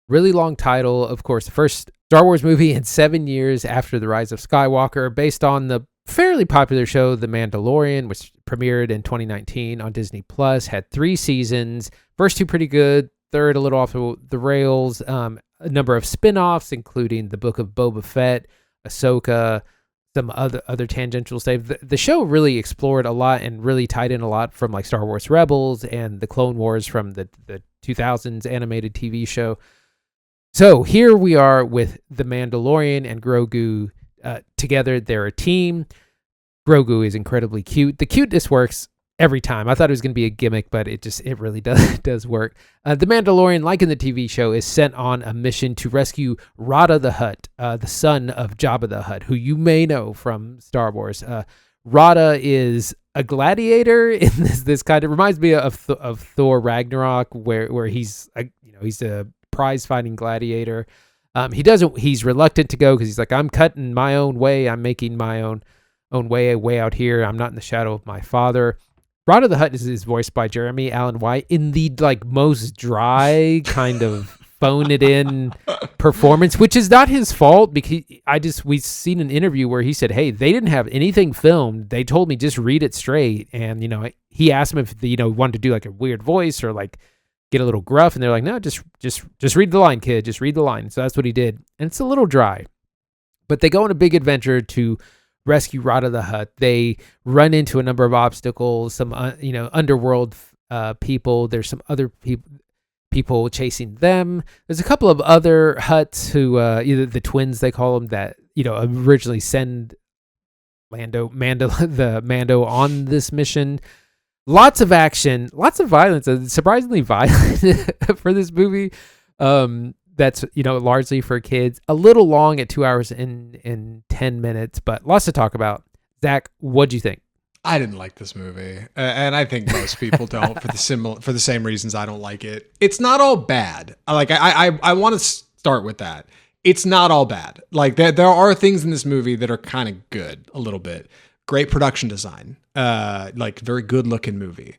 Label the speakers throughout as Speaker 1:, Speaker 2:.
Speaker 1: Really long title. Of course, the first Star Wars movie in 7 years after the rise of Skywalker, based on the fairly popular show The Mandalorian, which premiered in 2019 on Disney Plus. Had 3 seasons. First 2 pretty good. Third a little off the rails. A number of spin-offs, including the Book of Boba Fett, Ahsoka, some other tangential stuff. The show really explored a lot and really tied in a lot from like Star Wars Rebels and the Clone Wars from the 2000s animated TV show. So here we are with the Mandalorian and Grogu together. They're a team. Grogu is incredibly cute. The cuteness works every time. I thought it was going to be a gimmick, but it really does work. The Mandalorian, like in the TV show, is sent on a mission to rescue Rada the Hutt, the son of Jabba the Hutt, who you may know from Star Wars. Rada is a gladiator in this kind of reminds me of Thor Ragnarok, where he's a prize fighting gladiator. He's reluctant to go because he's like, I'm cutting my own way. I'm making my own way out here. I'm not in the shadow of my father. Rada the Hutt is voiced by Jeremy Allen White in the like most dry kind of phone it in performance, which is not his fault because we've seen an interview where he said, hey, they didn't have anything filmed. They told me just read it straight. And, he asked him if wanted to do like a weird voice or like get a little gruff. And they're like, no, just read the line, kid. Just read the line. So that's what he did. And it's a little dry, but they go on a big adventure to rescue Rada the Hutt. They run into a number of obstacles, some underworld people. There's some other people chasing them. There's a couple of other Hutts who either the twins they call them that originally send Mando on this mission. Lots of action, lots of violence, surprisingly violent for this movie. That's largely for kids. A little long at 2 hours and 10 minutes, but lots to talk about. Zach, what'd you think?
Speaker 2: I didn't like this movie, and I think most people don't for the same reasons I don't like it. It's not all bad. I want to start with that. It's not all bad. Like there are things in this movie that are kind of good a little bit. Great production design, like very good looking movie.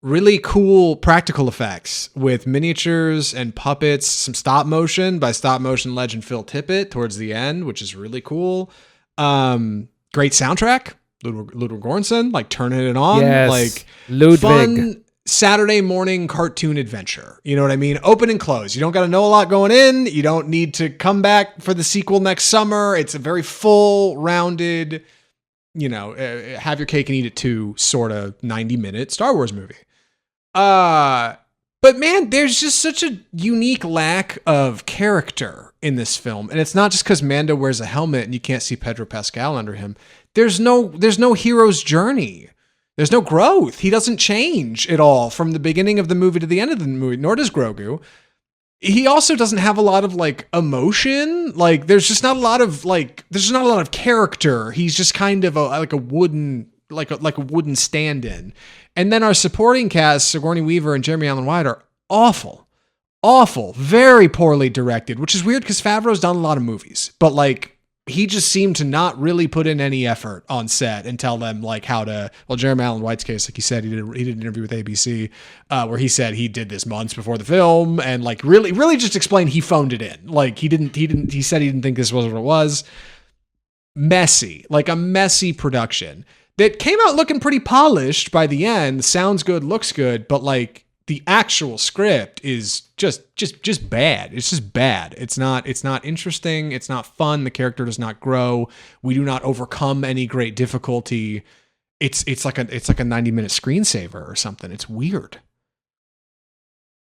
Speaker 2: Really cool practical effects with miniatures and puppets, some stop motion by stop motion legend Phil Tippett towards the end, which is really cool. Great soundtrack. Ludwig Göransson, like turning it on.
Speaker 1: Yes,
Speaker 2: like
Speaker 1: Ludwig.
Speaker 2: Fun Saturday morning cartoon adventure. You know what I mean? Open and close. You don't got to know a lot going in. You don't need to come back for the sequel next summer. It's a very full, rounded, have your cake and eat it too sort of 90-minute Star Wars movie. But man, there's just such a unique lack of character in this film. And it's not just because Mando wears a helmet and you can't see Pedro Pascal under him. There's no hero's journey. There's no growth. He doesn't change at all from the beginning of the movie to the end of the movie, nor does Grogu. He also doesn't have a lot of like emotion. Like there's just not a lot of character. He's just kind of a wooden stand-in. And then our supporting cast, Sigourney Weaver and Jeremy Allen White, are awful, very poorly directed, which is weird because Favreau's done a lot of movies, but like he just seemed to not really put in any effort on set and tell them like how to. Well, Jeremy Allen White's case, like he said, he did an interview with ABC where he said he did this months before the film and like really just explained he phoned it in. Like he said he didn't think this was what it was. Messy, like a messy production that came out looking pretty polished by the end. Sounds good, looks good, but like the actual script is just bad. It's just bad. It's not interesting. It's not fun. The character does not grow. We do not overcome any great difficulty. It's like a 90-minute screensaver or something. It's weird.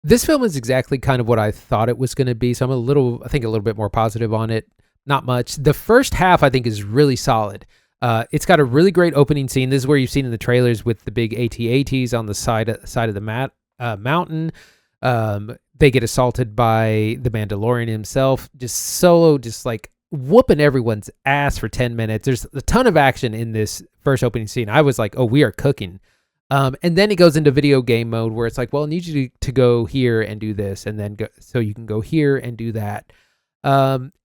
Speaker 1: This film is exactly kind of what I thought it was going to be. So I'm a little bit more positive on it. Not much. The first half I think is really solid. It's got a really great opening scene. This is where you've seen in the trailers with the big AT-ATs on the side of the mountain. They get assaulted by the Mandalorian himself, just like whooping everyone's ass for 10 minutes. There's a ton of action in this first opening scene. I was like, oh, we are cooking. And then it goes into video game mode where it's like, well, I need you to go here and do this, and then so you can go here and do that.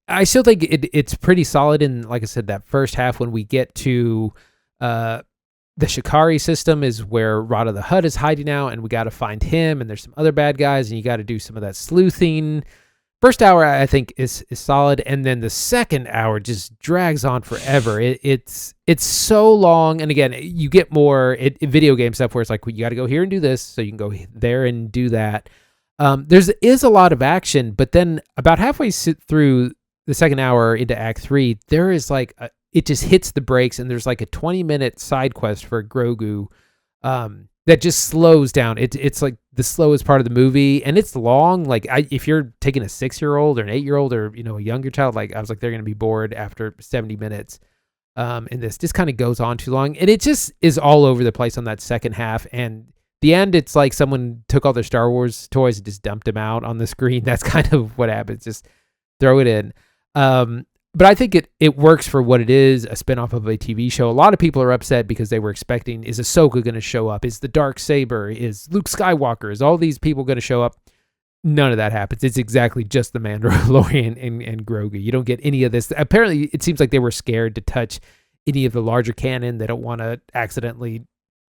Speaker 1: I still think it's pretty solid in, like I said, that first half when we get to the Shikari system is where Rada the Hutt is hiding out, and we got to find him, and there's some other bad guys, and you got to do some of that sleuthing First hour I think is solid, and then the second hour just drags on forever. It's so long, and again, you get more video game stuff where it's like, well, you got to go here and do this, so you can go there and do that. Is a lot of action, but then about halfway through the second hour into Act 3, there is like it just hits the brakes, and there's like a 20-minute side quest for Grogu that just slows down. It's like the slowest part of the movie, and it's long. Like if you're taking a 6-year-old or an 8-year-old or a younger child, like I was like, they're gonna be bored after 70 minutes. And this just kind of goes on too long, and it just is all over the place on that second half. And the end, it's like someone took all their Star Wars toys and just dumped them out on the screen. That's kind of what happens. Just throw it in. But I think it works for what it is, a spinoff of a TV show. A lot of people are upset because they were expecting, is Ahsoka going to show up? Is the Darksaber? Is Luke Skywalker? Is all these people going to show up? None of that happens. It's exactly just the Mandalorian and Grogu. You don't get any of this. Apparently, it seems like they were scared to touch any of the larger canon. They don't want to accidentally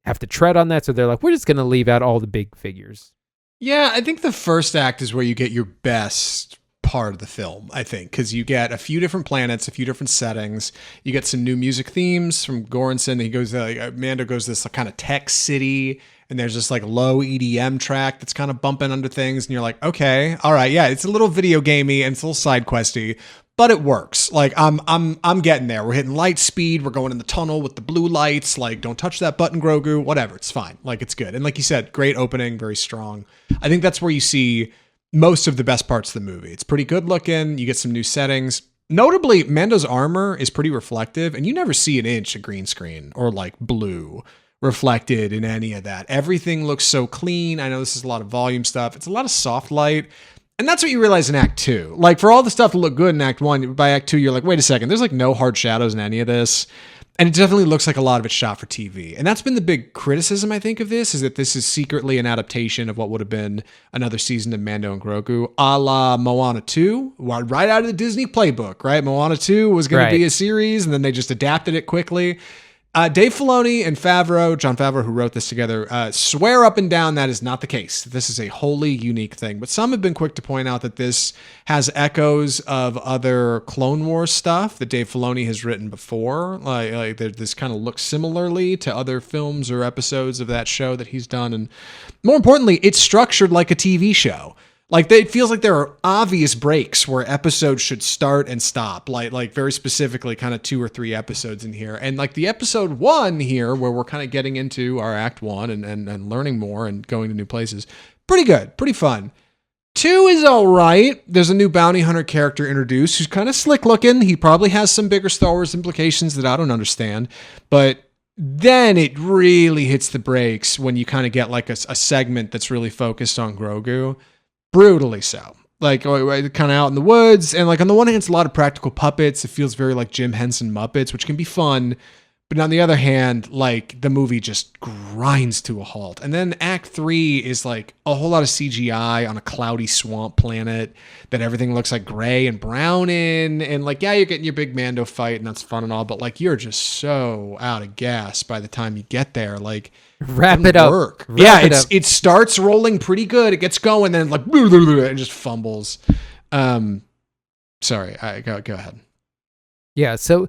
Speaker 1: have to tread on that. So they're like, we're just going to leave out all the big figures.
Speaker 2: Yeah, I think the first act is where you get your best part of the film, I think, because you get a few different planets, a few different settings. You get some new music themes from Goranson. He goes, Mando goes to this kind of tech city, and there's this like low EDM track that's kind of bumping under things, and you're like, okay, all right, yeah, it's a little video gamey and it's a little side questy, but it works. Like I'm getting there. We're hitting light speed. We're going in the tunnel with the blue lights. Like, don't touch that button, Grogu. Whatever, it's fine. Like, it's good. And like you said, great opening, very strong. I think that's where you see most of the best parts of the movie. It's pretty good looking. You get some new settings. Notably, Mando's armor is pretty reflective, and you never see an inch of green screen or like blue reflected in any of that. Everything looks so clean. I know this is a lot of volume stuff. It's a lot of soft light. And that's what you realize in Act 2. Like, for all the stuff to look good in Act 1, by Act 2, you're like, wait a second, there's like no hard shadows in any of this. And it definitely looks like a lot of it's shot for TV. And that's been the big criticism, I think, of this, is that this is secretly an adaptation of what would have been another season of Mando and Grogu, a la Moana 2, right out of the Disney playbook, right? Moana 2 was going to be a series, and then they just adapted it quickly. Dave Filoni and Jon Favreau, who wrote this together, swear up and down that is not the case. This is a wholly unique thing. But some have been quick to point out that this has echoes of other Clone Wars stuff that Dave Filoni has written before. Like this kind of looks similarly to other films or episodes of that show that he's done. And more importantly, it's structured like a TV show. Like, it feels like there are obvious breaks where episodes should start and stop, like very specifically kind of 2 or 3 episodes in here. And like the episode 1 here, where we're kind of getting into our Act 1 and learning more and going to new places, pretty good, pretty fun. 2 is all right. There's a new bounty hunter character introduced who's kind of slick looking. He probably has some bigger Star Wars implications that I don't understand, but then it really hits the brakes when you kind of get like a segment that's really focused on Grogu. Brutally so. Like, kind of out in the woods. And like, on the one hand, it's a lot of practical puppets. It feels very like Jim Henson Muppets, which can be fun. But on the other hand, like, the movie just grinds to a halt. And then Act 3 is like a whole lot of CGI on a cloudy swamp planet that everything looks like gray and brown in. And like, yeah, you're getting your big Mando fight and that's fun and all, but like, you're just so out of gas by the time you get there. Like,
Speaker 1: wrap it up.
Speaker 2: It starts rolling pretty good. It gets going, then like, it just fumbles. Sorry, go ahead.
Speaker 1: Yeah, so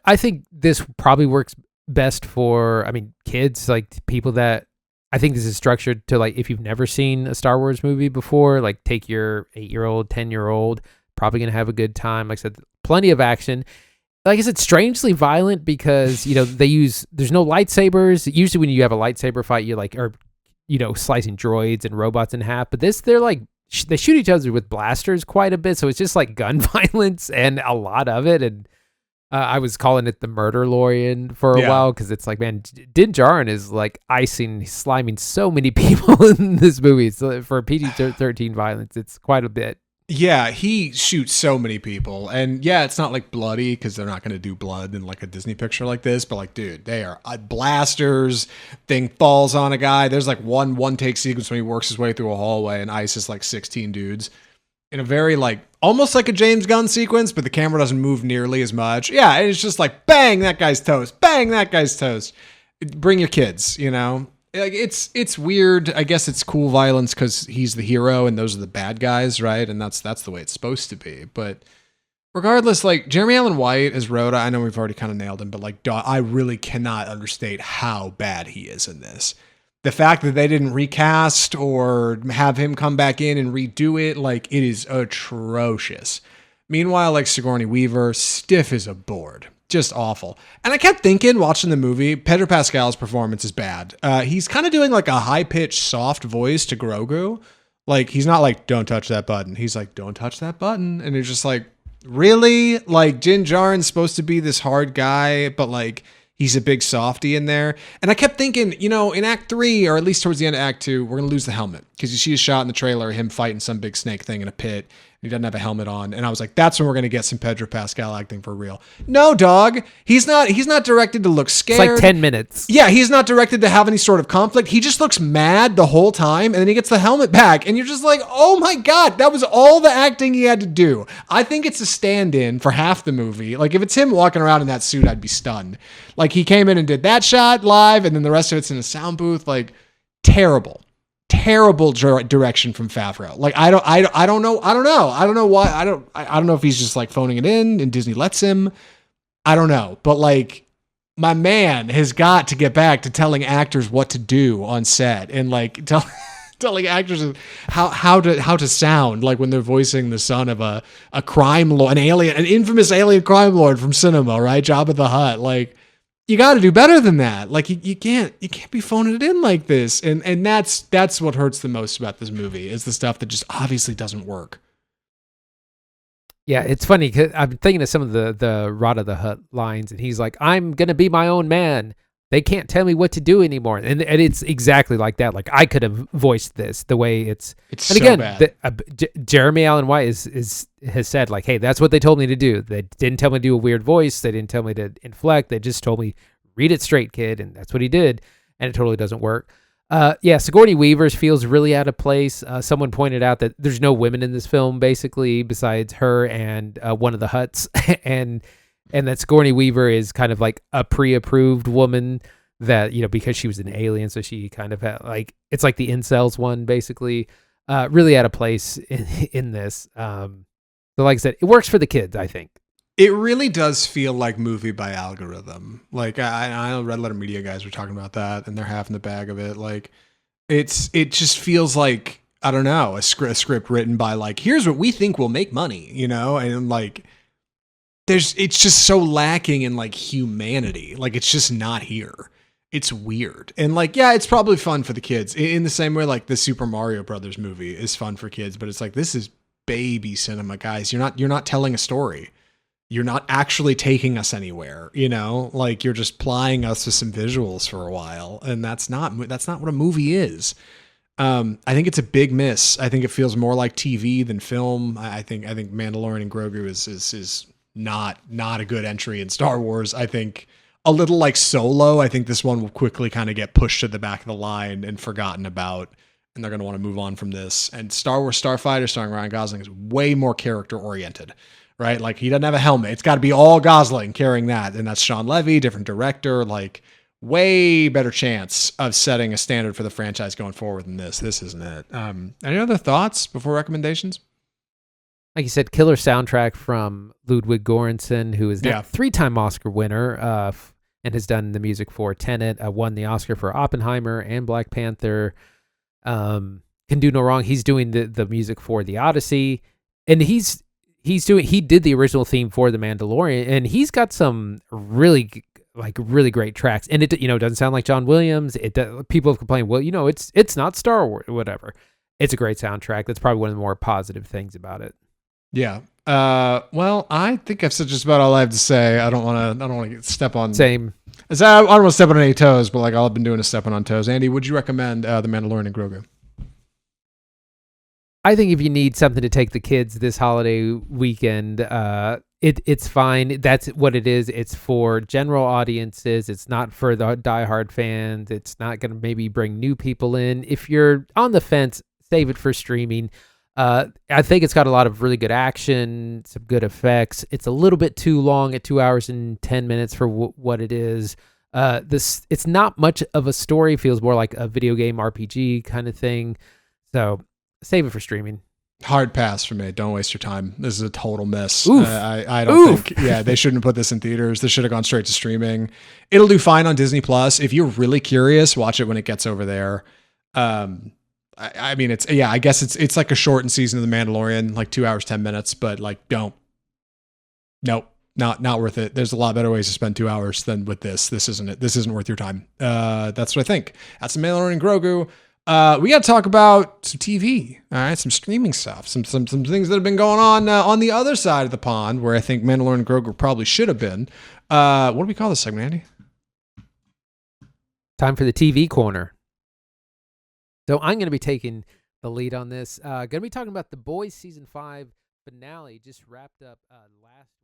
Speaker 1: I think this probably works best for, kids, like people that, I think this is structured to, like, if you've never seen a Star Wars movie before, like take your 8-year-old, 10-year-old, probably going to have a good time. Like I said, plenty of action. Like I said, strangely violent because, there's no lightsabers. Usually when you have a lightsaber fight, you're like, slicing droids and robots in half. But they're like, they shoot each other with blasters quite a bit. So it's just like gun violence and a lot of it. And I was calling it the Murderlorian for a while because it's like, man, Din Djarin is like sliming so many people in this movie. So for PG-13 violence, it's quite a bit.
Speaker 2: Yeah, he shoots so many people. And yeah, it's not like bloody because they're not going to do blood in like a Disney picture like this. But like, dude, they are blasters. Thing falls on a guy. There's like one take sequence when he works his way through a hallway and ices like 16 dudes in a very like almost like a James Gunn sequence, but the camera doesn't move nearly as much. Yeah, and it's just like bang, that guy's toast. Bang, that guy's toast. Bring your kids, Like it's weird. I guess it's cool violence because he's the hero and those are the bad guys, right? And that's the way it's supposed to be. But regardless, like Jeremy Allen White as Rhoda, I know we've already kind of nailed him, but like I really cannot understate how bad he is in this. The fact that they didn't recast or have him come back in and redo it, like it is atrocious. Meanwhile, like Sigourney Weaver, stiff as a board. Just awful. And I kept thinking, watching the movie, Pedro Pascal's performance is bad. He's kind of doing like a high-pitched, soft voice to Grogu. Like, he's not like, don't touch that button. He's like, don't touch that button. And it's just like, really? Like, Din Djarin's supposed to be this hard guy, but like, he's a big softy in there. And I kept thinking, in Act 3, or at least towards the end of Act 2, we're going to lose the helmet. Because you see a shot in the trailer of him fighting some big snake thing in a pit. He doesn't have a helmet on. And I was like, that's when we're going to get some Pedro Pascal acting for real. No, dog. He's not directed to look scared.
Speaker 1: It's like 10 minutes.
Speaker 2: Yeah, he's not directed to have any sort of conflict. He just looks mad the whole time. And then he gets the helmet back. And you're just like, oh my God, that was all the acting he had to do. I think it's a stand-in for half the movie. Like if it's him walking around in that suit, I'd be stunned. Like he came in and did that shot live. And then the rest of it's in a sound booth. Like terrible direction from Favreau. Like I don't know why. I don't know if he's just like phoning it in and Disney lets him. I don't know, but like my man has got to get back to telling actors what to do on set and like telling actors how to sound like when they're voicing the son of a crime lord, an infamous alien crime lord from cinema, right? Jabba the Hutt. Like you got to do better than that. Like you can't be phoning it in like this. And that's what hurts the most about this movie is the stuff that just obviously doesn't work.
Speaker 1: Yeah, it's funny because I'm thinking of some of the Rod of the Hutt lines, and he's like, "I'm gonna be my own man. They can't tell me what to do anymore." And it's exactly like that. Like I could have voiced this the way it's.
Speaker 2: It's
Speaker 1: and
Speaker 2: so
Speaker 1: again,
Speaker 2: bad.
Speaker 1: Jeremy Allen White has said like, "Hey, that's what they told me to do. They didn't tell me to do a weird voice. They didn't tell me to inflect. They just told me read it straight, kid." And that's what he did. And it totally doesn't work. Yeah, Sigourney Weaver feels really out of place. Someone pointed out that there's no women in this film, basically, besides her and one of the Hutts, and that Sigourney Weaver is kind of like a pre-approved woman that, because she was an alien, so she kind of had like, it's like the incels one, basically. Really out of place in this. So like I said, it works for the kids, I think.
Speaker 2: It really does feel like movie by algorithm. Like I know Red Letter Media guys were talking about that, and they're having the bag of it. Like it just feels like, I don't know, a script written by like, here's what we think will make money, and like it's just so lacking in like humanity. Like it's just not here. It's weird. And like, yeah, it's probably fun for the kids in the same way like the Super Mario Brothers movie is fun for kids, but it's like, this is baby cinema, guys. You're not telling a story. You're not actually taking us anywhere, like you're just plying us with some visuals for a while. And that's not what a movie is. I think it's a big miss. I think it feels more like TV than film. I think Mandalorian and Grogu is not a good entry in Star Wars. I think a little like Solo. I think this one will quickly kind of get pushed to the back of the line and forgotten about. And they're going to want to move on from this. And Star Wars Starfighter starring Ryan Gosling is way more character oriented. Right? Like he doesn't have a helmet. It's got to be all Gosling carrying that. And that's Sean Levy, different director, like way better chance of setting a standard for the franchise going forward than this. This isn't it. Any other thoughts before recommendations?
Speaker 1: Like you said, killer soundtrack from Ludwig Göransson, who is a 3-time Oscar winner and has done the music for Tenet, won the Oscar for Oppenheimer and Black Panther. Can do no wrong. He's doing the music for The Odyssey. And he did the original theme for The Mandalorian, and he's got some really great tracks. And it doesn't sound like John Williams. People have complained, well, it's not Star Wars, whatever. It's a great soundtrack. That's probably one of the more positive things about it.
Speaker 2: Yeah. Well, I think I've said just about all I have to say. I don't want to step on.
Speaker 1: Same.
Speaker 2: I don't want to step on any toes, but like all I've been doing is stepping on toes. Andy, would you recommend The Mandalorian and Grogu?
Speaker 1: I think if you need something to take the kids this holiday weekend, it's fine. That's what it is. It's for general audiences. It's not for the diehard fans. It's not going to maybe bring new people in. If you're on the fence, save it for streaming. I think it's got a lot of really good action, some good effects. It's a little bit too long at 2 hours and 10 minutes for what it is. This it's not much of a story. Feels more like a video game RPG kind of thing. So save it for streaming.
Speaker 2: Hard pass for me. Don't waste your time. This is a total miss.
Speaker 1: Oof.
Speaker 2: I don't think. Yeah, they shouldn't put this in theaters. This should have gone straight to streaming. It'll do fine on Disney Plus. If you're really curious, watch it when it gets over there. I mean, it's I guess it's like a shortened season of The Mandalorian, like 2 hours 10 minutes. But like, nope, not worth it. There's a lot better ways to spend 2 hours than with this. This isn't it. This isn't worth your time. That's what I think. That's The Mandalorian and Grogu. We got to talk about some TV, all right, some streaming stuff, some things that have been going on the other side of the pond, where I think Mandalorian and Grogu probably should have been. What do we call this segment, Andy?
Speaker 1: Time for the TV corner. So I'm going to be taking the lead on this. Going to be talking about The Boys season 5 finale, just wrapped up last